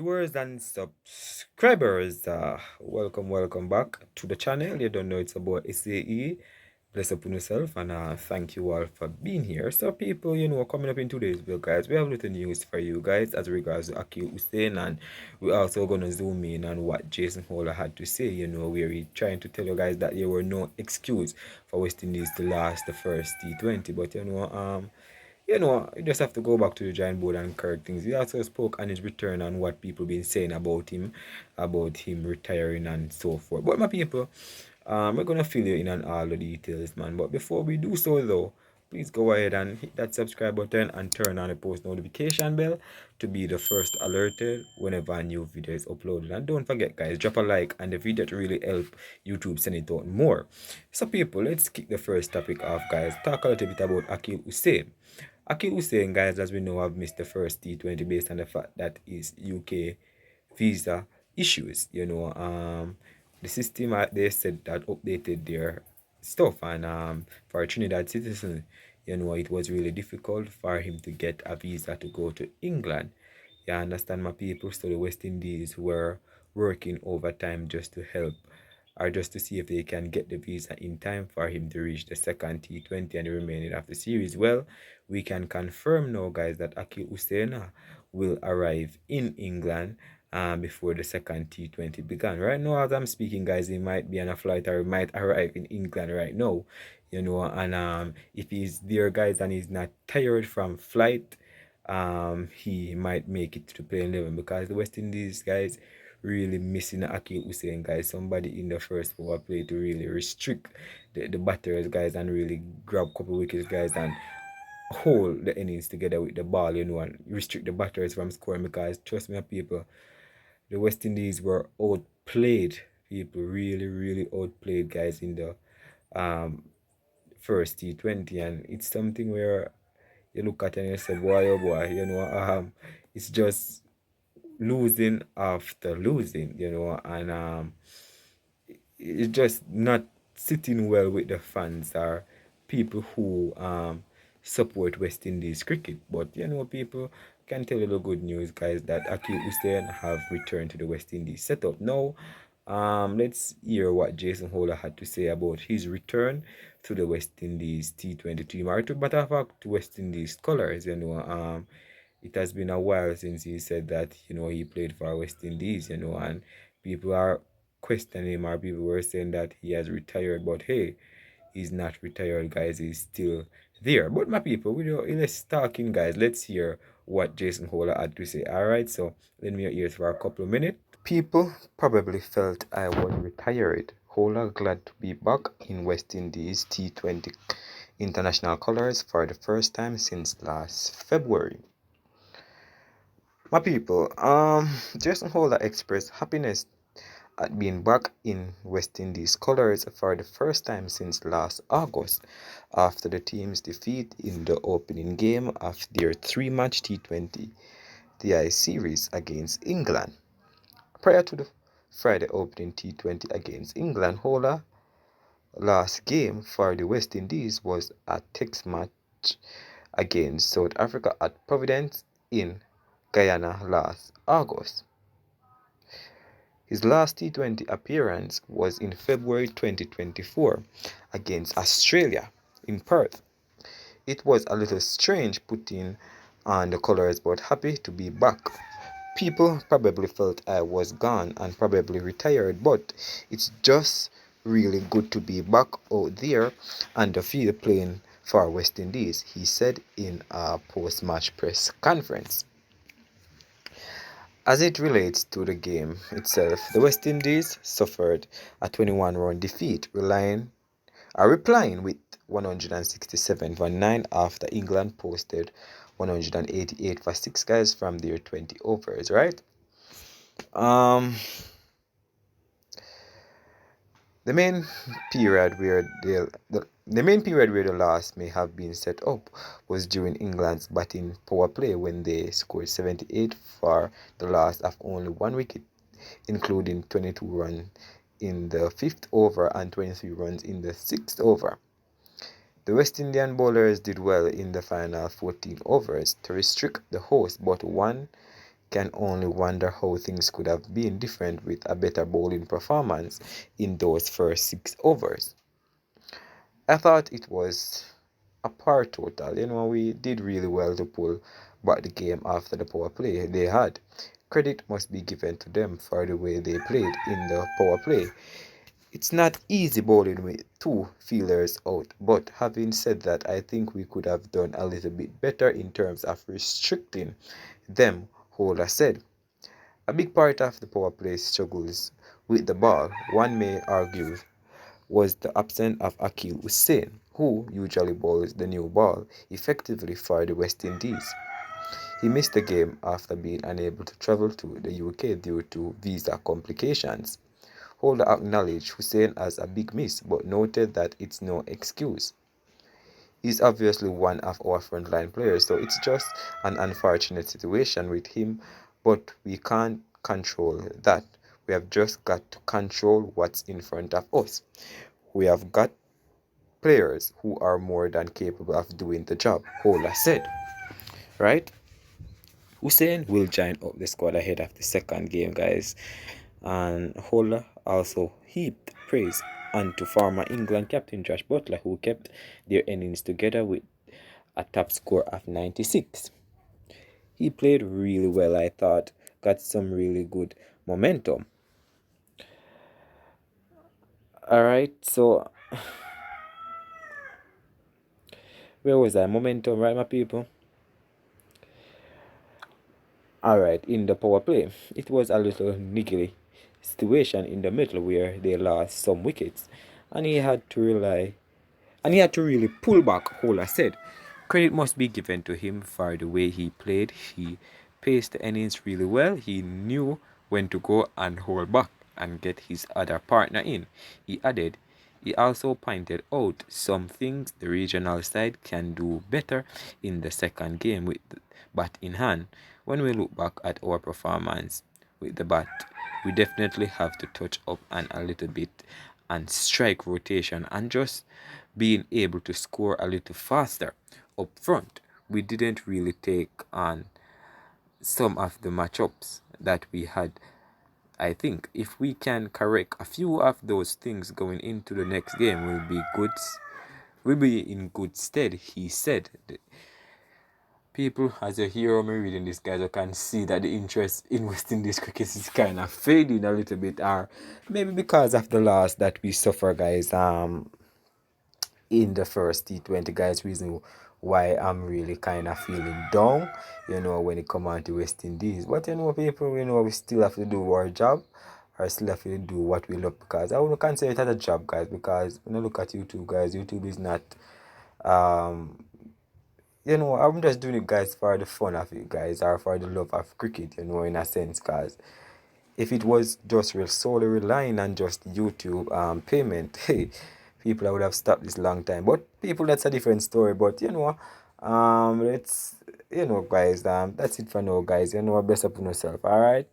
viewers and subscribers, welcome back to the channel. You don't know it's about SAE. Bless up on yourself and thank you all for being here. So people, coming up in today's video, guys, we have little news for you guys as regards to Akeal Hossein, and we're also gonna zoom in on what Jason Holder had to say, where he trying to tell you guys that there were no excuse for West Indies to last the first T20, but you just have to go back to the drawing board and correct things. He also spoke on his return and what people been saying about him retiring and so forth. But my people, we're gonna fill you in on all the details, man. But before we do so, though, please go ahead and hit that subscribe button and turn on the post notification bell to be the first alerted whenever a new video is uploaded. And don't forget, guys, drop a like and the video to really help YouTube send it out more. So, people, let's kick the first topic off, guys. Talk a little bit about Akeal Hossein. Akeal Hossein, guys, as we know, have missed the first T20 based on the fact that his UK visa issues. The system they said that updated their stuff, and for a Trinidad citizen, it was really difficult for him to get a visa to go to England. You understand, my people? So the West Indies were working overtime just to help or just to see if they can get the visa in time for him to reach the second T20 and the remaining of the series. Well, we can confirm now, guys, that Akeal Hossein will arrive in England before the second T20 began. Right now, as I'm speaking, guys, he might be on a flight or he might arrive in England right now, and if he's there, guys, and he's not tired from flight, he might make it to the playing 11, because the West Indies, guys, really missing Akeal Hossein, guys. Somebody in the first power play to really restrict the batters, guys, and really grab a couple wickets, guys, and hold the innings together with the ball, and restrict the batters from scoring, because trust me, people, the West Indies were outplayed, people, really outplayed, guys, in the first T20, and it's something where you look at it and you say, boy, oh boy, it's just losing after losing, and it's just not sitting well with the fans or people who support West Indies cricket. But people, can tell you the good news, guys, that Akeal Hossein have returned to the West Indies setup. Now, let's hear what Jason Holder had to say about his return to the West Indies T20 team, or to matter of fact, to West Indies colours. It has been a while since he said that he played for West Indies, and people are questioning him, or people were saying that he has retired, but hey, he's not retired, guys. He's still there. But my people, let's talking, guys. Let's hear what Jason Holder had to say. All right, so let me hear for a couple of minutes. People probably felt I was retired. Holder glad to be back in West Indies T20 international colours for the first time since last February. My people, Jason Holder expressed happiness at being back in West Indies colours for the first time since last August, after the team's defeat in the opening game of their three-match T20 TI series against England. Prior to the Friday opening T20 against England, Holder last game for the West Indies was a test match against South Africa at Providence in Guyana last August. His last T20 appearance was in February 2024 against Australia in Perth. It was a little strange putting on the colours, but happy to be back. People probably felt I was gone and probably retired, but it's just really good to be back out there on the field playing for West Indies, he said in a post-match press conference. As it relates to the game itself, the West Indies suffered a 21-run defeat, replying with 167 for 9 after England posted 188 for 6, guys, from their 20 overs, right? The main period where the loss may have been set up was during England's batting power play, when they scored 78 for the loss of only 1 wicket, including 22 runs in the 5th over and 23 runs in the 6th over. The West Indian bowlers did well in the final 14 overs to restrict the hosts, but one can only wonder how things could have been different with a better bowling performance in those first 6 overs. I thought it was a par total. We did really well to pull back the game after the power play they had. Credit must be given to them for the way they played in the power play. It's not easy bowling with two fielders out, but having said that, I think we could have done a little bit better in terms of restricting them, Holder said. A big part of the power play struggles with the ball, one may argue, was the absence of Akeal Hossein, who usually bowls the new ball effectively for the West Indies. He missed the game after being unable to travel to the UK due to visa complications. Holder acknowledged Hussein as a big miss but noted that it's no excuse. He's obviously one of our frontline players, so it's just an unfortunate situation with him, but we can't control that. We have just got to control what's in front of us. We have got players who are more than capable of doing the job, Holder said. Right? Hussein will join up the squad ahead of the second game, guys. And Holder also heaped praise onto former England captain Josh Butler, who kept their innings together with a top score of 96. He played really well, I thought, got some really good momentum. Alright, so where was I? Momentum, right, my people? Alright, in the power play, it was a little niggly situation in the middle where they lost some wickets, and he had to really pull back, Holder said. Credit must be given to him for the way he played. He paced the innings really well. He knew when to go and hold back and get his other partner in. He added, he also pointed out some things the regional side can do better in the second game with the bat in hand. When we look back at our performance with the bat, we definitely have to touch up on a little bit and strike rotation and just being able to score a little faster up front. We didn't really take on some of the matchups that we had. I think if we can correct a few of those things going into the next game, we'll be in good stead, he said. People, as you hear me reading this, guys, you can see that the interest in West Indies cricket is kind of fading a little bit, or maybe because of the loss that we suffer, guys. In the first T20, guys, reason why I'm really kind of feeling down, when it comes on to West Indies. But people, we still have to do our job, or still have to do what we love, because I wouldn't consider it as a job, guys, because when I look at YouTube, guys, YouTube is not, I'm just doing it, guys, for the fun of it, guys, or for the love of cricket, in a sense, because if it was just real solely relying on just YouTube payment, hey, people, I would have stopped this long time. But people, that's a different story. But let's guys, that's it for now, guys. Best up on yourself, alright?